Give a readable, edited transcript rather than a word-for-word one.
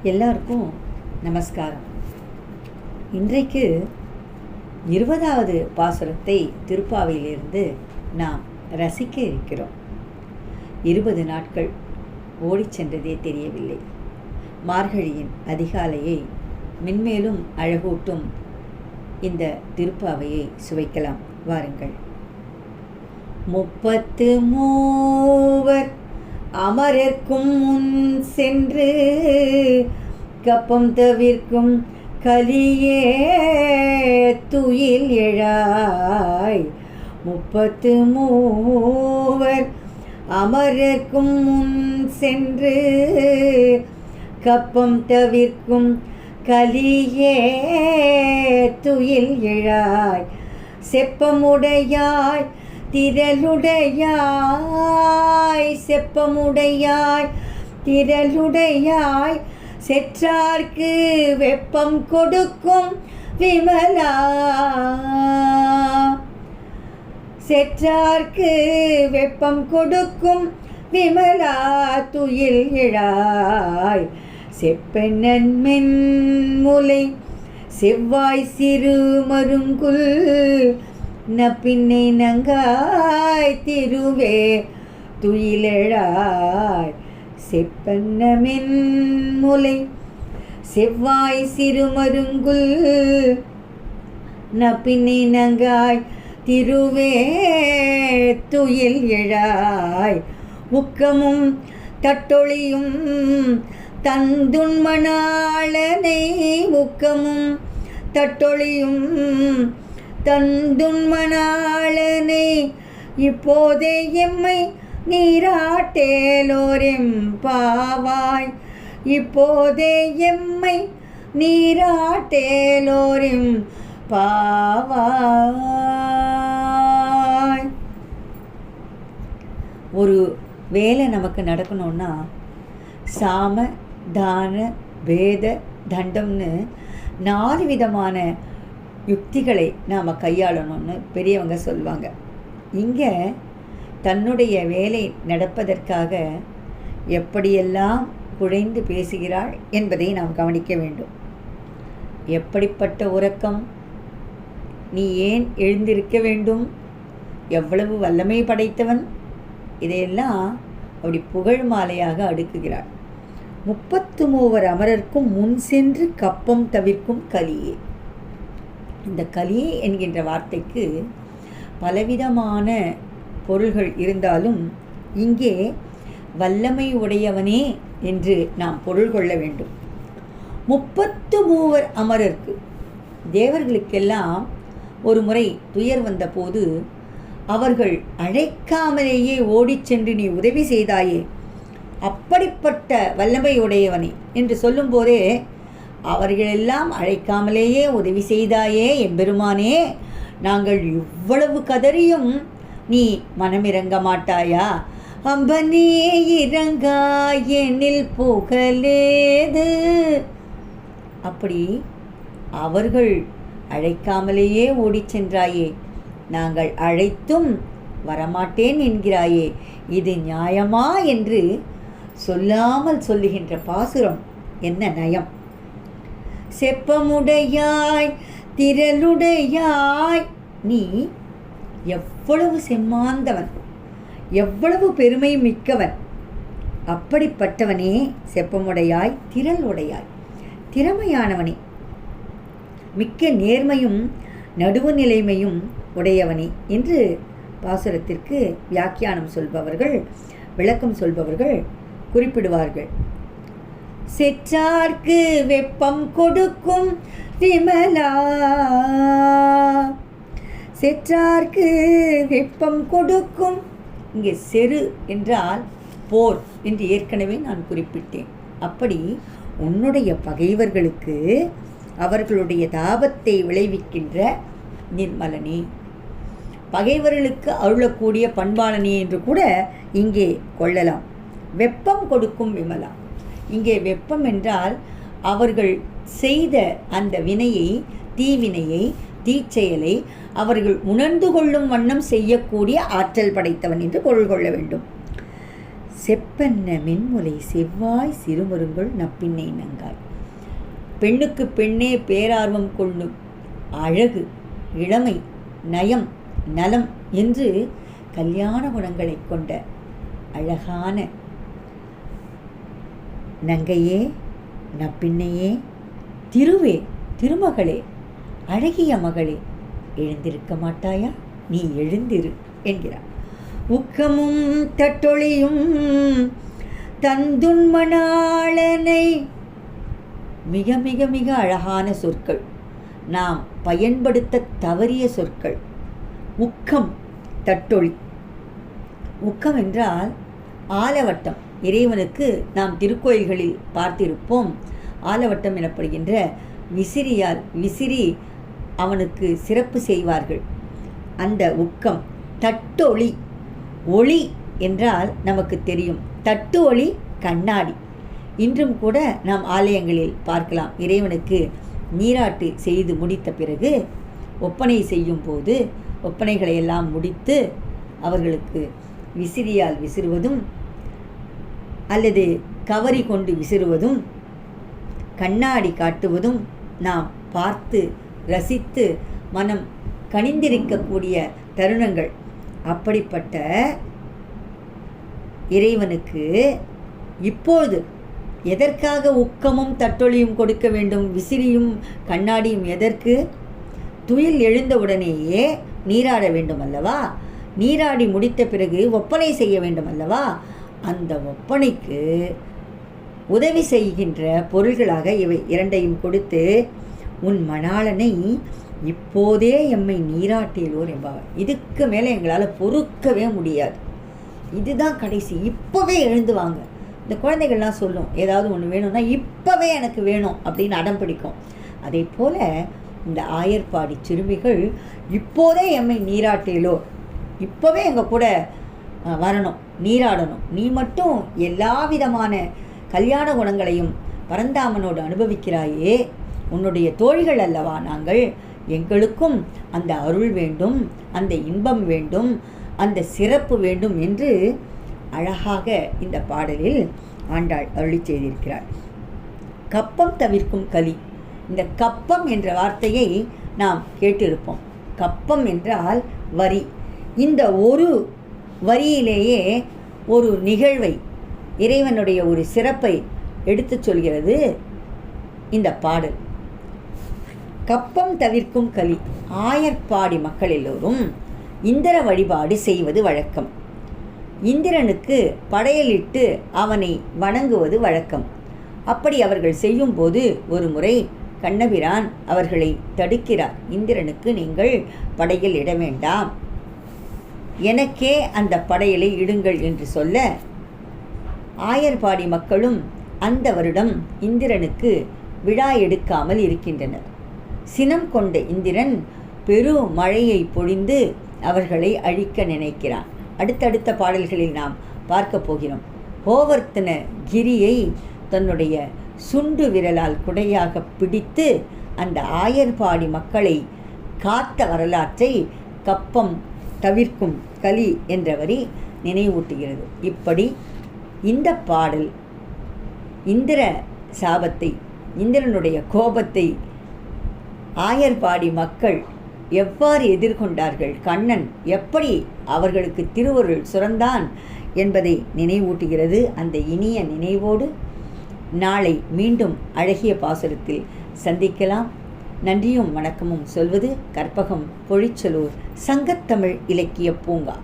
எல்லாருக்கும் நமஸ்காரம். இன்றைக்கு 20வது பாசுரத்தை திருப்பாவையிலிருந்து நாம் ரசிக்க இருக்கிறோம். 20 நாட்கள் ஓடிச் சென்றதே தெரியவில்லை. மார்கழியின் அதிகாலையை மென்மேலும் அழகூட்டும் இந்த திருப்பாவையை சுவைக்கலாம். வாருங்கள். 33 அமரர்க்கும் முன் சென்று கப்பம் தவிர்க்கும் கலியே துயில் எழாய். 33 அமரர்க்கும் முன் சென்று கப்பம் தவிர்க்கும் கலியே துயில் எழாய். செப்பமுடையாய் திரளுடையாய், செப்பமுடையாய் திரளுடையாய், செற்றார்க்கு வெப்பம் கொடுக்கும் விமலா. செற்றார்க்கு வெப்பம் கொடுக்கும் விமலா துயில் எழாய். செப்பெண்ணன் மென்முலை செவ்வாய் சிறு மருங்குல் நப்பின்னை நங்காய் திருவே துயிலெழாய். செப்பன்னமென் முலை செவ்வாய் சிறுமருங்குல் நப்பின்னை நங்காய் திருவே துயில் எழாய். உக்கமும் தட்டொழியும் தந்துண்மணாளனை, உக்கமும் தட்டொழியும் தந்துண்மணாளனை, இப்போதே எம்மை நீராட்டேலோரெம்பாவாய். இப்போதே எம்மை நீராட்டேலோரெம்பாவாய். ஒரு வேலை நமக்கு நடக்கணும்னா சாம தான பேத தண்டம்னு 4 விதமான யுக்திகளை நாம் கையாளணும்னு பெரியவங்க சொல்லுவாங்க. இங்கே தன்னுடைய வேலை நடப்பதற்காக எப்படியெல்லாம் குழைந்து பேசுகிறாள் என்பதை நாம் கவனிக்க வேண்டும். எப்படிப்பட்ட உறக்கம், நீ ஏன் எழுந்திருக்க வேண்டும், எவ்வளவு வல்லமை படைத்தவன், இதையெல்லாம் அப்படி புகழ் மாலையாக அடுக்குகிறாள். 33 அமரர்க்கும் முன் சென்று கப்பம் தவிர்க்கும் கலியே. இந்த கலியே என்கின்ற வார்த்தைக்கு பலவிதமான பொருள்கள் இருந்தாலும் இங்கே வல்லமை உடையவனே என்று நாம் பொருள் கொள்ள வேண்டும். 33 அமரர்க்கு, தேவர்களுக்கெல்லாம் ஒரு முறை துயர் வந்தபோது அவர்கள் அழைக்காமலேயே ஓடிச் சென்று நீ உதவி செய்தாயே, அப்படிப்பட்ட வல்லமை உடையவனே என்று சொல்லும்போதே அவர்களெல்லாம் அழைக்காமலேயே உதவி செய்தாயே எம்பெருமானே, நாங்கள் இவ்வளவு கதறியும் நீ மனமிறங்க மாட்டாயா? அம்பனே இறங்காயெனில் புகழேது. அப்படி அவர்கள் அழைக்காமலேயே ஓடிச் சென்றாயே, நாங்கள் அழைத்தும் வரமாட்டேன் என்கிறாயே, இது நியாயமா என்று சொல்லாமல் சொல்லுகின்ற பாசுரம் என்ன நயம்! செப்பமுடையாய் திரளுடையாய், நீ எவ்வளவு செம்மாந்தவன், எவ்வளவு பெருமை மிக்கவன். அப்படிப்பட்டவனே செப்பமுடையாய் திரளுடையாய், திறமையானவனே, மிக்க நேர்மையும் நடுவுநிலைமையும் உடையவனே என்று பாசுரத்திற்கு வியாக்கியானம் சொல்பவர்கள், விளக்கம் சொல்பவர்கள் குறிப்பிடுவார்கள். செற்றார்க்கு வெப்பம் கொடுக்கும் விமலா, செற்றார்க்கு வெப்பம் கொடுக்கும். இங்கே செரு என்றால் போர் என்று ஏற்கனவே நான் குறிப்பிட்டேன். அப்படி உன்னுடைய பகைவர்களுக்கு அவர்களுடைய தாபத்தை விளைவிக்கின்ற நிர்மலனே, பகைவர்களுக்கு அருளக்கூடிய பண்பாளனே என்று கூட இங்கே கொள்ளலாம். வெப்பம் கொடுக்கும் விமலா, இங்கே வெப்பம் என்றால் அவர்கள் செய்த அந்த வினையை, தீவினையை, தீச்செயலை அவர்கள் உணர்ந்து கொள்ளும் வண்ணம் செய்யக்கூடிய ஆற்றல் படைத்தவன் என்று பொருள் கொள்ள வேண்டும். செப்பென்ன மென்முலை செவ்வாய் சிறுமருங்குள் நப்பின்னை நங்காய். பெண்ணுக்கு பெண்ணே பேரார்வம் கொள்ளும் அழகு, இளமை, நயம், நலம் என்று கல்யாண குணங்களை கொண்ட அழகான நங்கையே, நப்பின்னையே, திருவே, திருமகளே, அழகிய மகளே, எழுந்திருக்க மாட்டாயா? நீ எழுந்திரு என்கிறார். உக்கமும் தட்டொழியும் தந்துன்மணாளனை. மிக மிக மிக அழகான சொற்கள், நாம் பயன்படுத்த தவறிய சொற்கள். உக்கம், தட்டொளி. உக்கம் என்றால் ஆலவட்டம். இறைவனுக்கு நாம் திருக்கோயில்களில் பார்த்திருப்போம். ஆலவட்டம் எனப்படுகின்ற விசிறியால் விசிறி அவனுக்கு சிறப்பு செய்வார்கள். அந்த உக்கம். தட்டொளி, ஒளி என்றால் நமக்கு தெரியும். தட்டு ஒளி கண்ணாடி. இன்றும் கூட நாம் ஆலயங்களில் பார்க்கலாம். இறைவனுக்கு நீராட்டு செய்து முடித்த பிறகு ஒப்பனை செய்யும் போது ஒப்பனைகளை எல்லாம் முடித்து அவர்களுக்கு விசிறியால் விசிறுவதும் அல்லது கவரி கொண்டு விசிறுவதும் கண்ணாடி காட்டுவதும் நாம் பார்த்து ரசித்து மனம் கனிந்திருக்கக்கூடிய தருணங்கள். அப்படிப்பட்ட இறைவனுக்கு இப்போது எதற்காக உக்கமும் தட்டொழியும் கொடுக்க வேண்டும்? விசிறியும் கண்ணாடியும் எதற்கு? துயில் எழுந்தவுடனேயே நீராட வேண்டும் அல்லவா? நீராடி முடித்த பிறகு ஒப்பனை செய்ய வேண்டும் அல்லவா? அந்த ஒப்பனைக்கு உதவி செய்கின்ற பொருள்களாக இவை இரண்டையும் கொடுத்து உன் மணாளனை இப்போதே எம்மை நீராட்டியலோர் என்பார். இதுக்கு மேலே எங்களால் பொறுக்கவே முடியாது. இதுதான் கடைசி. இப்போவே எழுந்து வாங்க. இந்த குழந்தைகள்லாம் சொல்லும், ஏதாவது ஒன்று வேணும்னா இப்போவே எனக்கு வேணும் அப்படின்னு அடம் பிடிக்கும். அதே போல் இந்த ஆயர்பாடி சிறுமிகள் இப்போதே எம்மை நீராட்டியலோ, இப்போவே எங்கள் கூட வரணும், நீராடணும். நீ மட்டும் எல்லா விதமான கல்யாண குணங்களையும் பரந்தாமனோடு அனுபவிக்கிறாயே, உன்னுடைய தோழிகள் அல்லவா நாங்கள். எங்களுக்கும் அந்த அருள் வேண்டும், அந்த இன்பம் வேண்டும், அந்த சிறப்பு வேண்டும் என்று அழகாக இந்த பாடலில் ஆண்டாள் அருளி செய்திருக்கிறார். கப்பம் தவிர்க்கும் கலி. இந்த கப்பம் என்ற வார்த்தையை நாம் கேட்டிருப்போம். கப்பம் என்றால் வரி. இந்த ஒரு வரியிலேயே ஒரு நிகழ்வை, இறைவனுடைய ஒரு சிறப்பை எடுத்து சொல்கிறது இந்த பாடல். கப்பம் தவிர்க்கும் கலி. ஆயர்பாடி மக்கள் எல்லோரும் இந்திர வழிபாடு செய்வது வழக்கம். இந்திரனுக்கு படையலிட்டு அவனை வணங்குவது வழக்கம். அப்படி அவர்கள் செய்யும்போது ஒரு முறை கண்ணபிரான் அவர்களை தடுக்கிறார். இந்திரனுக்கு நீங்கள் படையல் இட வேண்டாம், எனக்கே அந்த படையலை இடுங்கள் என்று சொல்ல, ஆயர்பாடி மக்களும் அந்த வருடம் இந்திரனுக்கு விழா எடுக்காமல் இருக்கின்றனர். சினம் கொண்ட இந்திரன் பெரு மழையை பொழிந்து அவர்களை அழிக்க நினைக்கிறான். அடுத்தடுத்த பாடல்களில் நாம் பார்க்க போகிறோம். கோவர்த்தன கிரியை தன்னுடைய சுண்டு விரலால் குடையாக பிடித்து அந்த ஆயர்பாடி மக்களை காத்த வரலாற்றை கப்பம் தவிர்க்கும் கலி என்ற வரி நினைவூட்டுகிறது. இப்படி இந்த பாடல் இந்திர சாபத்தை, இந்திரனுடைய கோபத்தை ஆயர்பாடி மக்கள் எவ்வாறு எதிர்கொண்டார்கள், கண்ணன் எப்படி அவர்களுக்கு திருவருள் சுரந்தான் என்பதை நினைவூட்டுகிறது. அந்த இனிய நினைவோடு நாளை மீண்டும் அழகிய பாசுரத்தில் சந்திக்கலாம். நன்றியும் வணக்கமும் சொல்வது கற்பகம் பொழிச்சலூர் சங்கத்தமிழ் இலக்கிய பூங்கா.